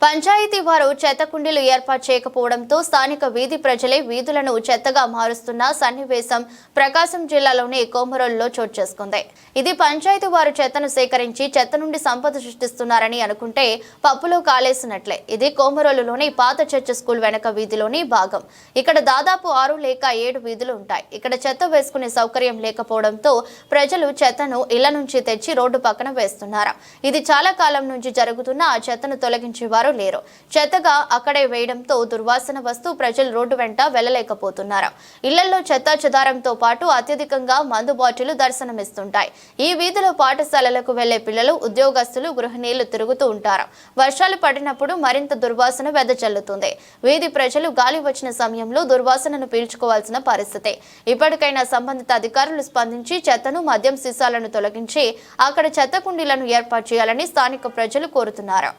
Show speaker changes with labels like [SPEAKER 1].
[SPEAKER 1] పంచాయతీ వారు చెత్త కుండీలు ఏర్పాటు చేయకపోవడంతో స్థానిక వీధి ప్రజలే వీధులను చెత్తగా మారుస్తున్న సన్నివేశం ప్రకాశం జిల్లాలోని కోమరోలులో చోటు చేసుకుంది. ఇది పంచాయతీ వారు చెత్తను సేకరించి చెత్త నుండి సంపద సృష్టిస్తున్నారని అనుకుంటే పప్పులో కాలేసినట్లే. ఇది కోమరోలులోని పాత చర్చ్ స్కూల్ వెనక వీధిలోని భాగం. ఇక్కడ దాదాపు 6 లేక 7 వీధులు ఉంటాయి. ఇక్కడ చెత్త వేసుకునే సౌకర్యం లేకపోవడంతో ప్రజలు చెత్తను ఇళ్ల నుంచి తెచ్చి రోడ్డు పక్కన వేస్తున్నారు. ఇది చాలా కాలం నుంచి జరుగుతున్న ఆ చెత్తను తొలగించేవారు లేరు. చెత్తగా అక్కడే వేయడంతో దుర్వాసన వస్తూ ప్రజలు రోడ్డు వెంట వెళ్లలేకపోతున్నారు. ఇళ్లలో చెత్త చెదారంతో పాటు అత్యధికంగా మందు బాటిళ్లు దర్శనమిస్తుంటాయి. ఈ వీధిలో పాఠశాలలకు వెళ్లే పిల్లలు, ఉద్యోగస్తులు, గృహిణీలు తిరుగుతూ ఉంటారు. వర్షాలు పడినప్పుడు మరింత దుర్వాసన వెదజల్లుతుంది. వీధి ప్రజలు గాలి వచ్చిన సమయంలో దుర్వాసనను పీల్చుకోవాల్సిన పరిస్థితి. ఇప్పటికైనా సంబంధిత అధికారులు స్పందించి చెత్తను, మద్యం సీసాలను తొలగించి అక్కడ చెత్త కుండీలను ఏర్పాటు చేయాలని స్థానిక ప్రజలు కోరుతున్నారు.